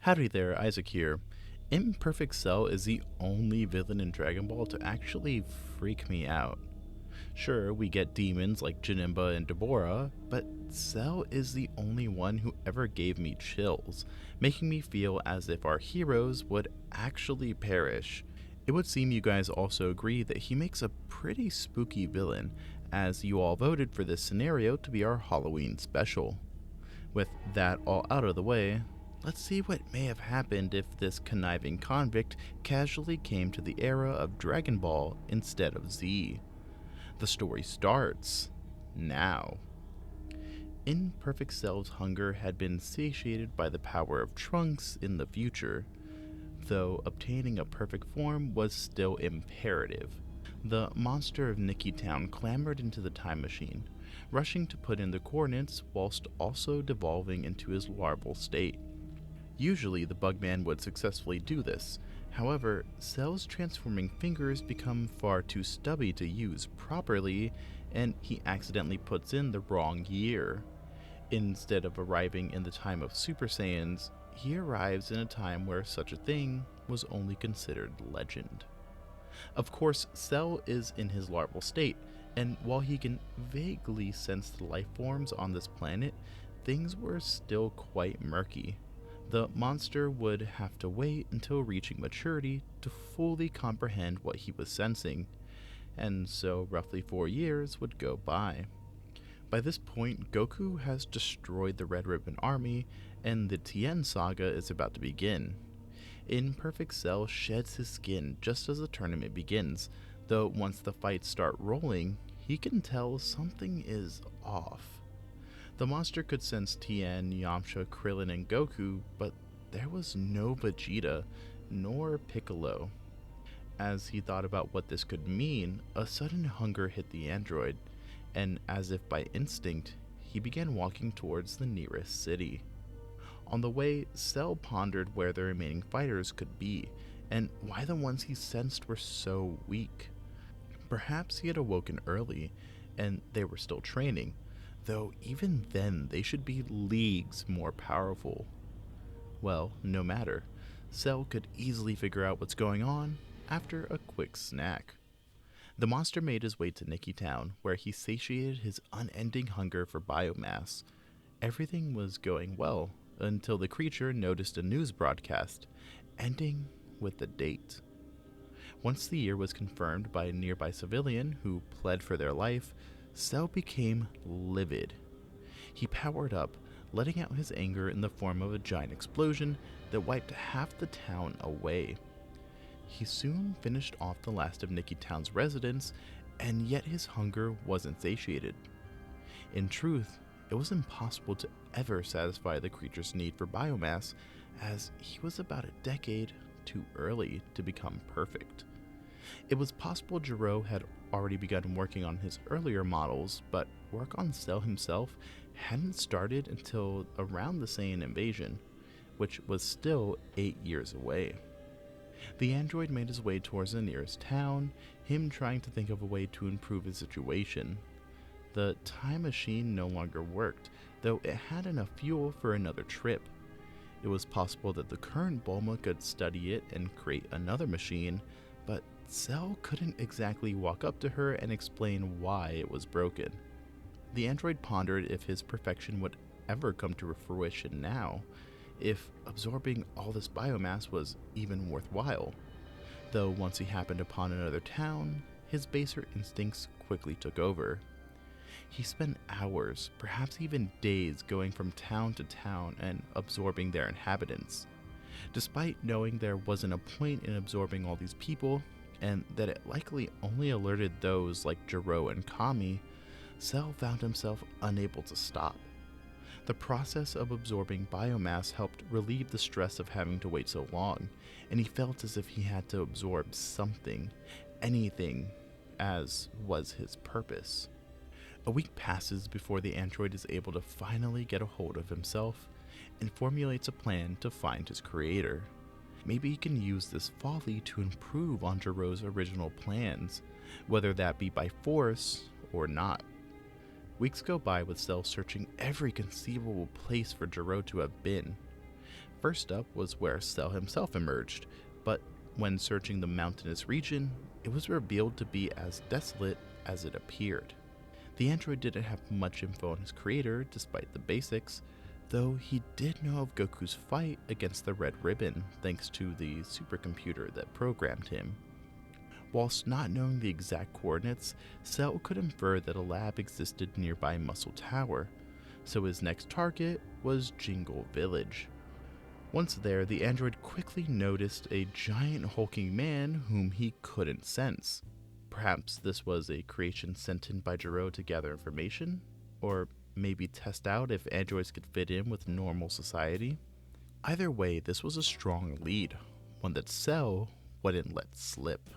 Howdy there, Isaac here. Imperfect Cell is the only villain in Dragon Ball to actually freak me out. Sure, we get demons like Janemba and Deborah, but Cell is the only one who ever gave me chills, making me feel as if our heroes would actually perish. It would seem you guys also agree that he makes a pretty spooky villain, as you all voted for this scenario to be our Halloween special. With that all out of the way, let's see what may have happened if this conniving convict casually came to the era of Dragon Ball instead of Z. The story starts now. Imperfect Cell's hunger had been satiated by the power of Trunks in the future, though obtaining a perfect form was still imperative. The monster of Nikki Town clambered into the time machine, rushing to put in the coordinates whilst also devolving into his larval state. Usually the bugman would successfully do this. However, Cell's transforming fingers become far too stubby to use properly, and he accidentally puts in the wrong year. Instead of arriving in the time of Super Saiyans, he arrives in a time where such a thing was only considered legend. Of course, Cell is in his larval state, and while he can vaguely sense the life forms on this planet, things were still quite murky. The monster would have to wait until reaching maturity to fully comprehend what he was sensing, and so roughly 4 years would go by. By this point, Goku has destroyed the Red Ribbon Army, and the Tien Saga is about to begin. Imperfect Cell sheds his skin just as the tournament begins, though once the fights start rolling, he can tell something is off. The monster could sense Tien, Yamcha, Krillin, and Goku, but there was no Vegeta, nor Piccolo. As he thought about what this could mean, a sudden hunger hit the android, and as if by instinct, he began walking towards the nearest city. On the way, Cell pondered where the remaining fighters could be, and why the ones he sensed were so weak. Perhaps he had awoken early, and they were still training, though even then they should be leagues more powerful. Well, no matter. Cell could easily figure out what's going on after a quick snack. The monster made his way to Nikki Town, where he satiated his unending hunger for biomass. Everything was going well, until the creature noticed a news broadcast, ending with the date. Once the year was confirmed by a nearby civilian who pled for their life, Cell became livid. He powered up, letting out his anger in the form of a giant explosion that wiped half the town away. He soon finished off the last of Nikki Town's residents, and yet his hunger wasn't satiated. In truth, it was impossible to ever satisfy the creature's need for biomass, as he was about a decade too early to become perfect. It was possible Gero had already begun working on his earlier models, but work on Cell himself hadn't started until around the Saiyan invasion, which was still 8 years away. The android made his way towards the nearest town, him trying to think of a way to improve his situation. The time machine no longer worked, though it had enough fuel for another trip. It was possible that the current Bulma could study it and create another machine, but Cell couldn't exactly walk up to her and explain why it was broken. The android pondered if his perfection would ever come to fruition now, if absorbing all this biomass was even worthwhile. Though once he happened upon another town, his baser instincts quickly took over. He spent hours, perhaps even days, going from town to town and absorbing their inhabitants. Despite knowing there wasn't a point in absorbing all these people, and that it likely only alerted those like Gero and Kami, Cell found himself unable to stop. The process of absorbing biomass helped relieve the stress of having to wait so long, and he felt as if he had to absorb something, anything, as was his purpose. A week passes before the android is able to finally get a hold of himself and formulates a plan to find his creator. Maybe he can use this folly to improve on Gero's original plans, whether that be by force or not. Weeks go by with Cell searching every conceivable place for Gero to have been. First up was where Cell himself emerged, but when searching the mountainous region, it was revealed to be as desolate as it appeared. The android didn't have much info on his creator despite the basics, though he did know of Goku's fight against the Red Ribbon thanks to the supercomputer that programmed him. Whilst not knowing the exact coordinates, Cell could infer that a lab existed nearby Muscle Tower, so his next target was Jingle Village. Once there, the android quickly noticed a giant hulking man whom he couldn't sense. Perhaps this was a creation sent in by Gero to gather information, or maybe test out if androids could fit in with normal society. Either way, this was a strong lead, one that Cell wouldn't let slip.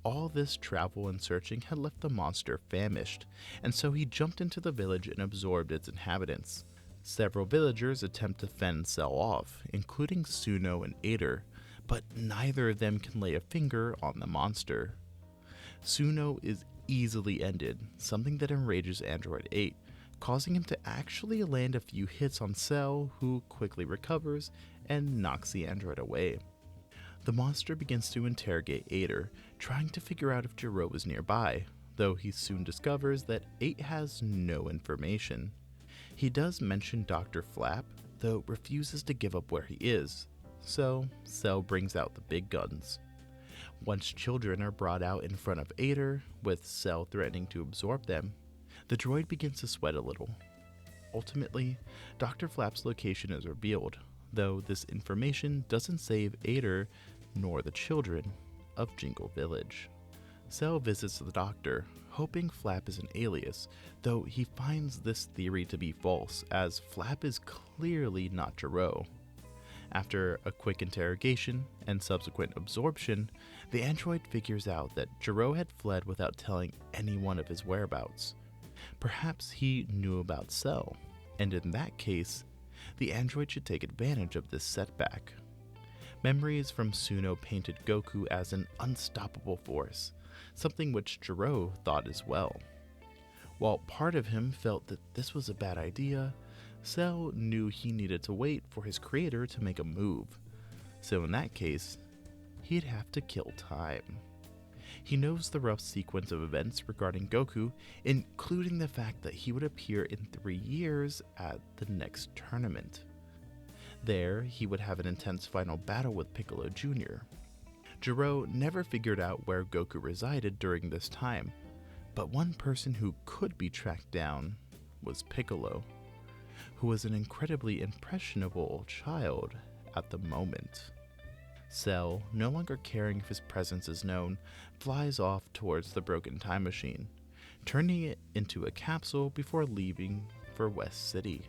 All this travel and searching had left the monster famished, and so he jumped into the village and absorbed its inhabitants. Several villagers attempt to fend Cell off, including Suno and Ader, but neither of them can lay a finger on the monster. Suno is easily ended, something that enrages Android 8, causing him to actually land a few hits on Cell, who quickly recovers and knocks the android away. The monster begins to interrogate Ader, trying to figure out if Gero is nearby, though he soon discovers that 8 has no information. He does mention Dr. Flap, though refuses to give up where he is, so Cell brings out the big guns. Once children are brought out in front of Ader, with Cell threatening to absorb them, the droid begins to sweat a little. Ultimately, Dr. Flap's location is revealed, though this information doesn't save Ader nor the children of Jingle Village. Cell visits the doctor, hoping Flap is an alias, though he finds this theory to be false, as Flap is clearly not Gero. After a quick interrogation and subsequent absorption, the android figures out that Gero had fled without telling anyone of his whereabouts. Perhaps he knew about Cell, and in that case, the android should take advantage of this setback. Memories from Suno painted Goku as an unstoppable force, something which Gero thought as well. While part of him felt that this was a bad idea, Cell knew he needed to wait for his creator to make a move, so in that case, he'd have to kill time. He knows the rough sequence of events regarding Goku, including the fact that he would appear in 3 years at the next tournament. There, he would have an intense final battle with Piccolo Jr. Gero never figured out where Goku resided during this time, but one person who could be tracked down was Piccolo, who was an incredibly impressionable child at the moment. Cell, no longer caring if his presence is known, flies off towards the broken time machine, turning it into a capsule before leaving for West City.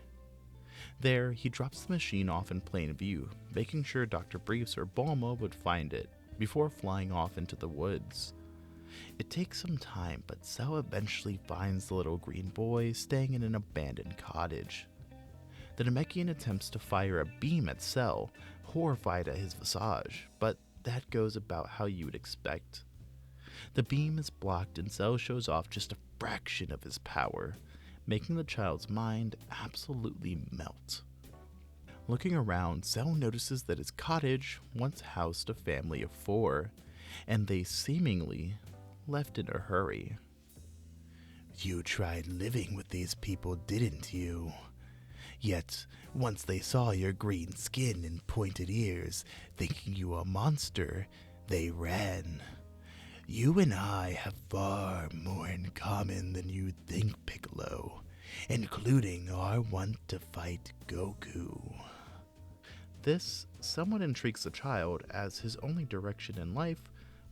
There, he drops the machine off in plain view, making sure Dr. Briefs or Bulma would find it before flying off into the woods. It takes some time, but Cell eventually finds the little green boy staying in an abandoned cottage. The Namekian attempts to fire a beam at Cell, horrified at his visage, but that goes about how you would expect. The beam is blocked and Cell shows off just a fraction of his power, making the child's mind absolutely melt. Looking around, Cell notices that his cottage once housed a family of 4, and they seemingly left in a hurry. You tried living with these people, didn't you? Yet, once they saw your green skin and pointed ears, thinking you a monster, they ran. You and I have far more in common than you think, Piccolo, including our want to fight Goku. This somewhat intrigues the child, as his only direction in life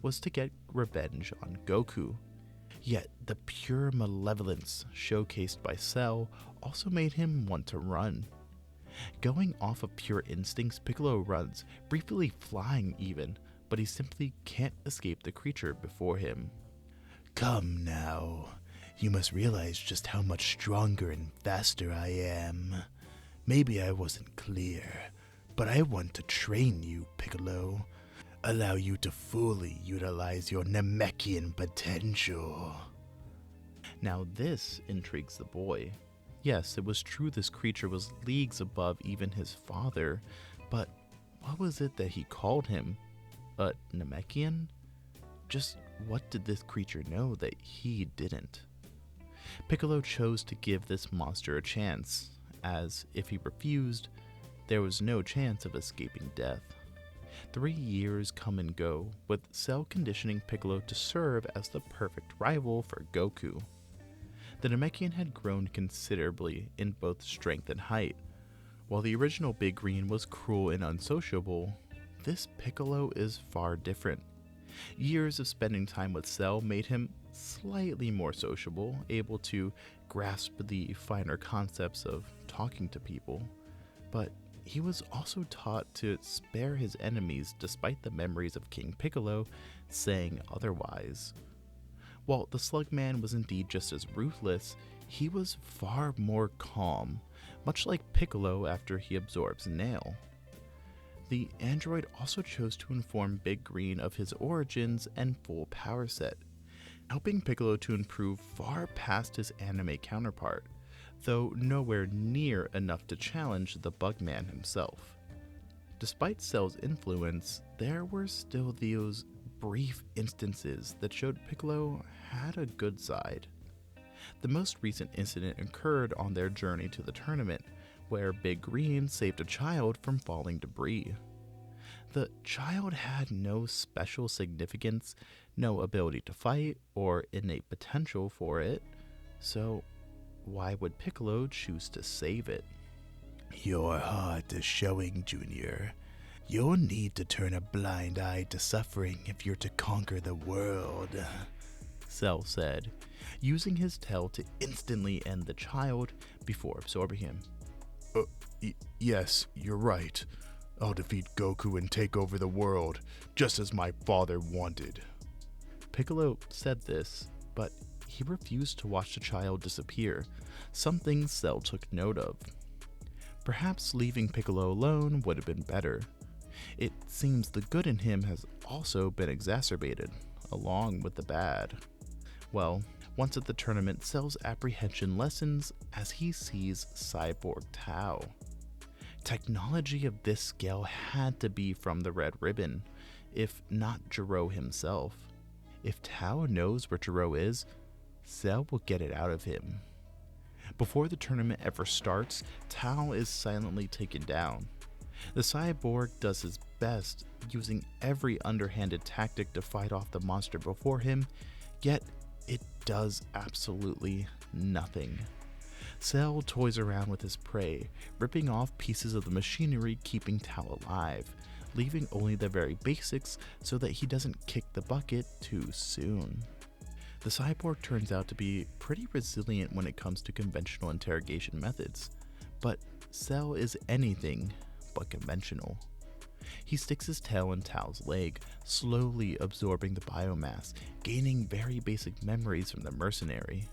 was to get revenge on Goku. Yet the pure malevolence showcased by Cell also made him want to run. Going off of pure instincts, Piccolo runs, briefly flying even, but he simply can't escape the creature before him. Come now, you must realize just how much stronger and faster I am. Maybe I wasn't clear, but I want to train you, Piccolo. Allow you to fully utilize your Namekian potential. Now this intrigues the boy. Yes, it was true this creature was leagues above even his father, But what was it that he called him? A Namekian? Just what did this creature know that he didn't? Piccolo chose to give this monster a chance, as if he refused, there was no chance of escaping death. 3 years come and go, with Cell conditioning Piccolo to serve as the perfect rival for Goku. The Namekian had grown considerably in both strength and height. While the original Big Green was cruel and unsociable, this Piccolo is far different. Years of spending time with Cell made him slightly more sociable, able to grasp the finer concepts of talking to people, but he was also taught to spare his enemies despite the memories of King Piccolo saying otherwise. While the Slugman was indeed just as ruthless, he was far more calm, much like Piccolo after he absorbs Nail. The android also chose to inform Big Green of his origins and full power set, helping Piccolo to improve far past his anime counterpart, though nowhere near enough to challenge the Bugman himself. Despite Cell's influence, there were still those brief instances that showed Piccolo had a good side. The most recent incident occurred on their journey to the tournament, where Big Green saved a child from falling debris. The child had no special significance, no ability to fight, or innate potential for it, so why would Piccolo choose to save it? Your heart is showing, Junior. You'll need to turn a blind eye to suffering if you're to conquer the world, Cell said, using his tail to instantly end the child before absorbing him. Yes, you're right. I'll defeat Goku and take over the world, just as my father wanted. Piccolo said this, but he refused to watch the child disappear, something Cell took note of. Perhaps leaving Piccolo alone would have been better. It seems the good in him has also been exacerbated, along with the bad. Well, once at the tournament, Cell's apprehension lessens as he sees Cyborg Tao. Technology of this scale had to be from the Red Ribbon, if not Gero himself. If Tao knows where Gero is, Cell will get it out of him. Before the tournament ever starts, Tao is silently taken down. The cyborg does his best, using every underhanded tactic to fight off the monster before him, yet it does absolutely nothing. Cell toys around with his prey, ripping off pieces of the machinery keeping Tao alive, leaving only the very basics so that he doesn't kick the bucket too soon. The cyborg turns out to be pretty resilient when it comes to conventional interrogation methods, but Cell is anything but conventional. He sticks his tail in Tao's leg, slowly absorbing the biomass, gaining very basic memories from the mercenary.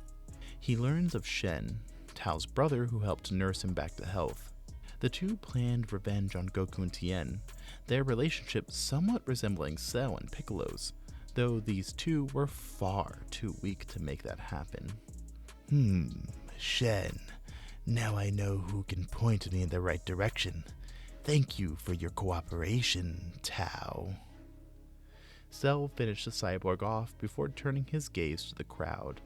He learns of Shen, Tao's brother who helped nurse him back to health. The two planned revenge on Goku and Tien, their relationship somewhat resembling Cell and Piccolo's, though these two were far too weak to make that happen. Shen. Now I know who can point me in the right direction. Thank you for your cooperation, Tao. Cell finished the cyborg off before turning his gaze to the crowd.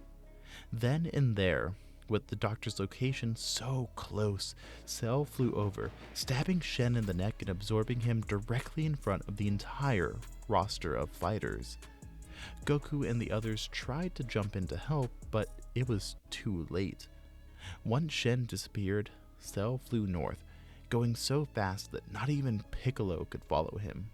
Then and there, with the doctor's location so close, Cell flew over, stabbing Shen in the neck and absorbing him directly in front of the entire roster of fighters. Goku and the others tried to jump in to help, but it was too late. Once Shen disappeared, Cell flew north, going so fast that not even Piccolo could follow him.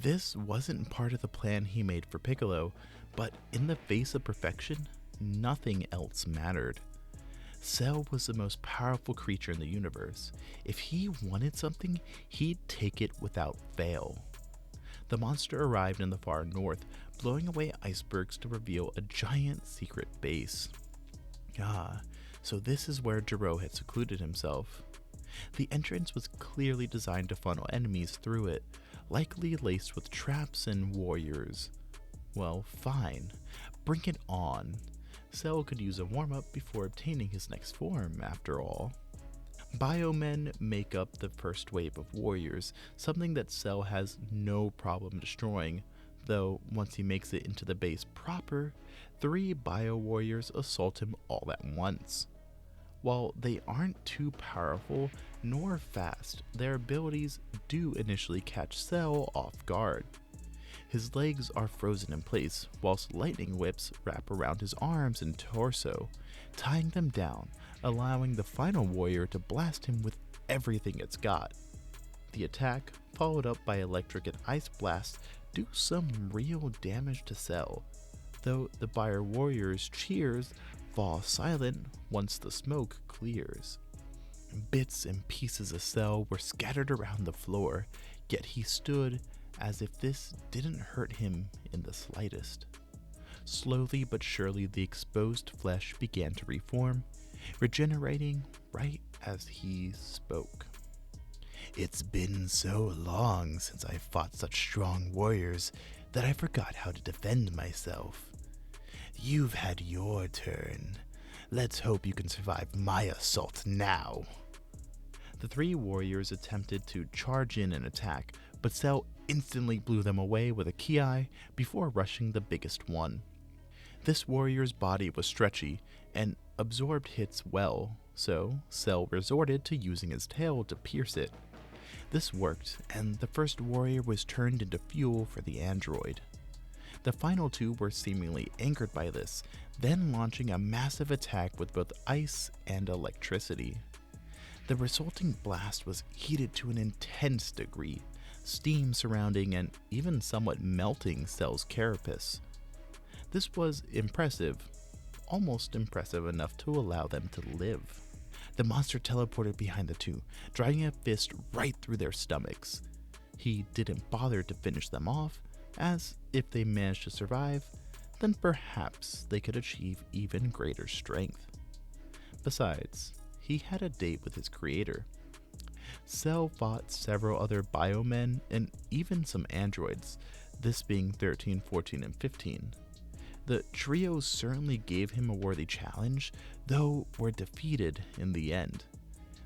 This wasn't part of the plan he made for Piccolo, but in the face of perfection, nothing else mattered. Cell was the most powerful creature in the universe. If he wanted something, he'd take it without fail. The monster arrived in the far north, blowing away icebergs to reveal a giant secret base. So this is where Gero had secluded himself. The entrance was clearly designed to funnel enemies through it, likely laced with traps and warriors. Well, fine. Bring it on. Cell could use a warm-up before obtaining his next form, after all. Biomen make up the first wave of warriors, something that Cell has no problem destroying, though once he makes it into the base proper, 3 bio warriors assault him all at once. While they aren't too powerful nor fast, their abilities do initially catch Cell off guard. His legs are frozen in place, whilst lightning whips wrap around his arms and torso, tying them down, allowing the final warrior to blast him with everything it's got. The attack, followed up by electric and ice blasts, do some real damage to Cell, though the bio warrior's cheers fall silent once the smoke clears. Bits and pieces of Cell were scattered around the floor, yet he stood as if this didn't hurt him in the slightest. Slowly but surely the exposed flesh began to reform, regenerating right as he spoke. It's been so long since I fought such strong warriors that I forgot how to defend myself. You've had your turn. Let's hope you can survive my assault now. The 3 warriors attempted to charge in and attack, but Cell instantly blew them away with a ki before rushing the biggest one. This warrior's body was stretchy and absorbed hits well, so Cell resorted to using his tail to pierce it. This worked, and the first warrior was turned into fuel for the android. The final 2 were seemingly angered by this, then launching a massive attack with both ice and electricity. The resulting blast was heated to an intense degree, steam surrounding and even somewhat melting Cell's carapace. This was impressive, almost impressive enough to allow them to live. The monster teleported behind the 2, driving a fist right through their stomachs. He didn't bother to finish them off, as if they managed to survive, then perhaps they could achieve even greater strength. Besides, he had a date with his creator. Cell fought several other biomen and even some androids, this being 13, 14, and 15. The trio certainly gave him a worthy challenge, though were defeated in the end.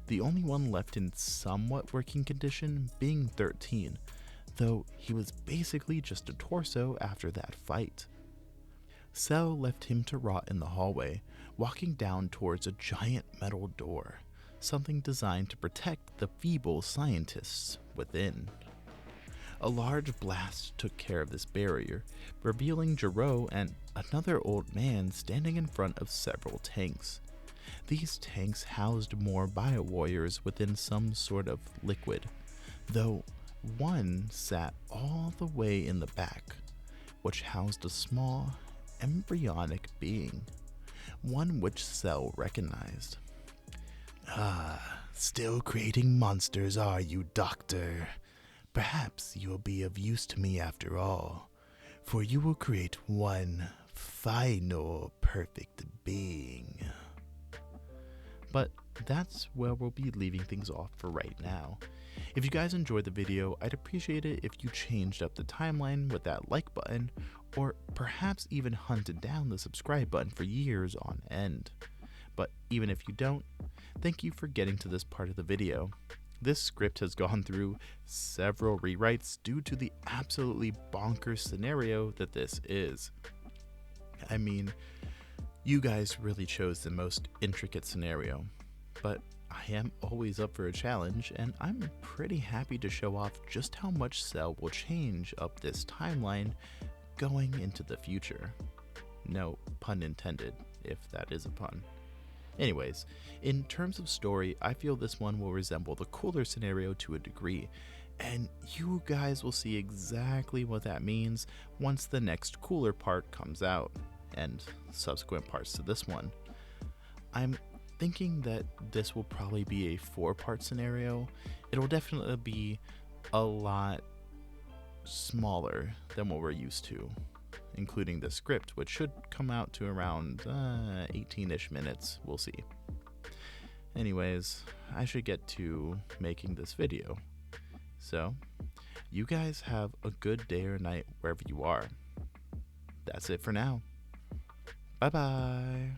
The only one left in somewhat working condition being 13, though he was basically just a torso after that fight. Cell left him to rot in the hallway, walking down towards a giant metal door, something designed to protect the feeble scientists within. A large blast took care of this barrier, revealing Gero and another old man standing in front of several tanks. These tanks housed more bio-warriors within some sort of liquid, though one sat all the way in the back, which housed a small, embryonic being, one which Cell recognized. Ah, still creating monsters, are you, Doctor? Perhaps you will be of use to me after all, for you will create one final perfect being. But that's where we'll be leaving things off for right now. If you guys enjoyed the video, I'd appreciate it if you changed up the timeline with that like button, or perhaps even hunted down the subscribe button for years on end. But even if you don't, thank you for getting to this part of the video. This script has gone through several rewrites due to the absolutely bonkers scenario that this is. I mean, you guys really chose the most intricate scenario, but I am always up for a challenge, and I'm pretty happy to show off just how much Cell will change up this timeline going into the future. No pun intended, if that is a pun. Anyways, in terms of story, I feel this one will resemble the cooler scenario to a degree, and you guys will see exactly what that means once the next cooler part comes out, and subsequent parts to this one. I'm thinking that this will probably be a 4-part scenario. It'll definitely be a lot smaller than what we're used to, including the script, which should come out to around 18-ish minutes. We'll see. Anyways, I should get to making this video. So, you guys have a good day or night wherever you are. That's it for now. Bye-bye.